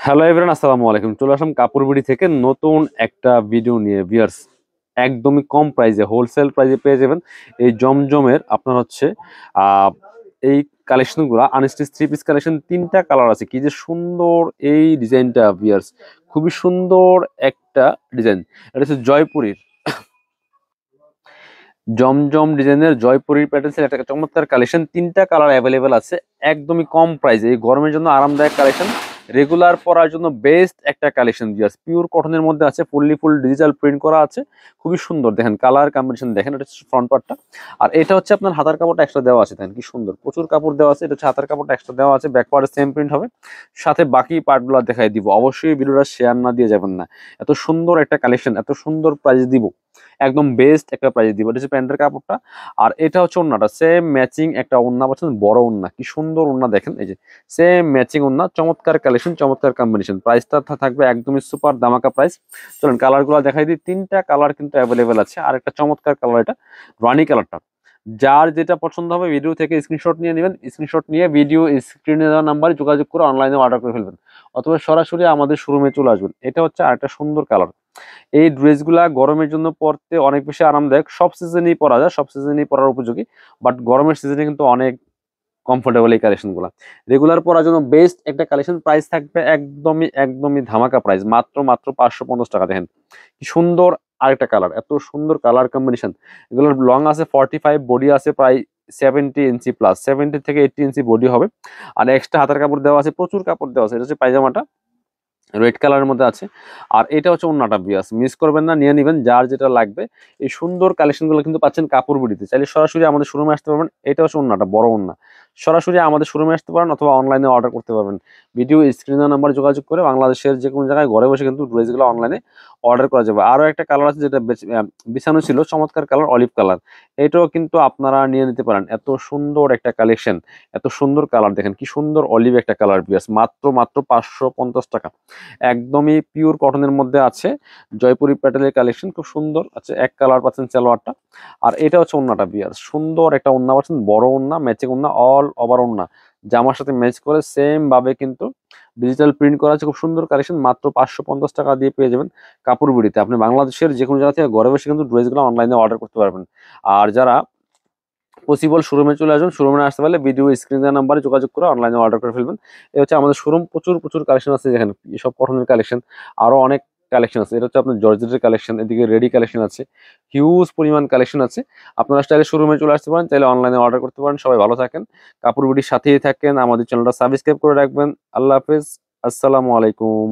Hello everyone, আসসালামু আলাইকুম। চলে আসলাম কাপড় বিডি থেকে নতুন একটা ভিডিও নিয়ে। ভিউয়ার্স, একদমই কম প্রাইসে হোলসেল প্রাইসে পেয়ে যাবেন এই জমজমের আপনার হচ্ছে আহ, এই কালেকশনগুলো। আনস্টিচ থ্রি পিস কালেকশন, তিনটা কালার আছে। কি যে সুন্দর এই ডিজাইনটা ভিউয়ার্স, খুবই সুন্দর একটা ডিজাইন। এটা হচ্ছে জয়পুরীর জমজম ডিজাইনের জয়পুরীর প্যাটার্নের একটা চমৎকার কালেকশন। তিনটা কালার অ্যাভেলেবেল আছে, একদমই কম প্রাইসে। এই গরমের জন্য আরামদায়ক কালেকশন, রেগুলার পরার জন্য বেস্ট একটা কালেকশন। জাস্ট পিওর কটনের মধ্যে আছে, ফুল ডিজিটাল প্রিন্ট করা আছে, খুবই সুন্দর। দেখেন কালার কম্বিনেশন, দেখেন এটা হচ্ছে ফ্রন্ট পার্টটা। আর এটা হচ্ছে আপনার হাতার কাপড়টা এক্সট্রা দেওয়া আছে। দেখেন কি সুন্দর, প্রচুর কাপড় দেওয়া আছে। এটা হচ্ছে হাতার কাপড়টা এক্সট্রা দেওয়া আছে, ব্যাক পার্টে সেম প্রিন্ট হবে। সাথে বাকি পার্টগুলো দেখাই দিব। অবশ্যই ভিডিওটা শেয়ার না দিয়ে যাবেন না। এত সুন্দর একটা কালেকশন, এত সুন্দর প্রাইস দিব, একদম বেস্ট একটা প্রাইস দিব। এটা হচ্ছে প্যান্টের কাপড়টা। আর এটা হচ্ছে ওন্নাটা, সেম ম্যাচিং একটা ওন্না পাচ্ছেন, বড় ওন্না, কি সুন্দর ওন্না। দেখেন এই যে সেম ম্যাচিং ওন্না, চমৎকার কালেকশন, চমৎকার কম্বিনেশন। প্রাইসটা থাকবে একদমই সুপার ধামাকা প্রাইস। চলুন কালারগুলো দেখাই দিই। তিনটা কালার কিন্তু অ্যাভেলেবেল আছে। আর একটা চমৎকার কালার, এটা রানি কালারটা। যার যেটা পছন্দ হবে ভিডিও থেকে স্ক্রিনশট নিয়ে নেবেন। স্ক্রিনশট নিয়ে ভিডিও স্ক্রিনে দেওয়া নাম্বারে যোগাযোগ করে অনলাইনে অর্ডার করে ফেলবেন, অথবা সরাসরি আমাদের শোরুমে চলে আসবেন। এটা হচ্ছে আরেকটা সুন্দর কালার। এই ড্রেসগুলা গরমের জন্য পরতে অনেক বেশি আরামদায়ক। সব সিজনেই পরা যায়, সব সিজনেই পরার উপযোগী। বাট গরমের সিজনে কিন্তু অনেক কমফোর্টেবল এই কালেকশনগুলো। রেগুলার পরার জন্য বেস্ট একটা কালেকশন। প্রাইস থাকবে একদমই একদমই ধামাকা প্রাইস, মাত্র মাত্র 550 টাকা। দেখেন কি সুন্দর আরেকটা কালার, এত সুন্দর কালার কম্বিনেশন। এগুলোর লং আছে 45, বডি আছে প্রায় 70 ইঞ্চি প্লাস, 70 থেকে 80 ইঞ্চি বডি হবে। আর এক্সট্রা হাতার কাপড় দেওয়া আছে, প্রচুর কাপড় দেওয়া আছে। এটা হচ্ছে পায়জামাটা, রেড কালারের মধ্যে আছে। আর এটা হচ্ছে ওন্নাটা। বিয়াস মিস করবেন না, নিয়ে নেবেন যার যেটা লাগবে। এই সুন্দর কালেকশনগুলো কিন্তু পাচ্ছেন কাপড় বিডিতে। চাইলে সরাসরি আমাদের শোরুমে আসতে পারবেন। এটা হচ্ছে ওন্নাটা, বড় ওন্না। সরাসরি আমাদের শোরুমে আসতে পারেন, অথবা অনলাইনে অর্ডার করতে পারবেন। ভিডিও স্ক্রিনের নাম্বার যোগাযোগ করে বাংলাদেশের যে কোনো জায়গায় ঘরে বসে কিন্তু ড্রেসগুলো অনলাইনে অর্ডার করা যাবে। আরও একটা কালার আছে যেটা বিছানো ছিল, চমৎকার কালার, অলিভ কালার। এটাও কিন্তু আপনারা নিয়ে নিতে পারেন। এত সুন্দর একটা কালেকশন, এত সুন্দর কালার। দেখেন কি সুন্দর অলিভ একটা কালার। বিয়াস মাত্র মাত্র 550 টাকা। একদমই পিওর কটনের মধ্যে আছে, জয়পুরি প্যাটেলের কালেকশন, খুব সুন্দর আছে। এক কালার পাচ্ছেন সালোয়ারটা। আর এটা হচ্ছে ওন্নাটা। বিয়ার সুন্দর একটা ওন্না পাচ্ছেন, বড় ওন্না, ম্যাচিং ওন্না, অল ওভার ওন্না। জামার সাথে ম্যাচ করে সেম ভাবে কিন্তু ডিজিটাল প্রিন্ট করা আছে। খুব সুন্দর কালেকশন, মাত্র 550 টাকা দিয়ে পেয়ে যাবেন কাপড় বিড়িতে। আপনি বাংলাদেশের যে কোনো জায়গা থেকে ঘরে বসে কিন্তু ড্রেসগুলো অনলাইনে অর্ডার করতে পারবেন। আর যারা পসিবল শোরুমে চলে আসবেন, শোরুমে আসতে পারলে ভিডিও স্ক্রিনের নাম্বারে যোগাযোগ করে অনলাইনে অর্ডার করে ফেলবেন। এই হচ্ছে আমাদের শোরুম। প্রচুর প্রচুর কালেকশন আছে, যেখানে সব কটনের কালেকশন, আরো অনেক কালেকশন আছে। এটা হচ্ছে আপনার জর্জেটের কালেকশন, এদিকে রেডি কালেকশন আছে, হিউজ পরিমাণ কালেকশন আছে। আপনারা চাইলে শোরুমে চলে আসতে পারেন, চাইলে অনলাইনে অর্ডার করতে পারেন। সবাই ভালো থাকেন, কাপড় বিডির সাথেই থাকেন, আমাদের চ্যানেলটা সাবস্ক্রাইব করে রাখবেন। আল্লাহ হাফেজ, আসসালামু আলাইকুম।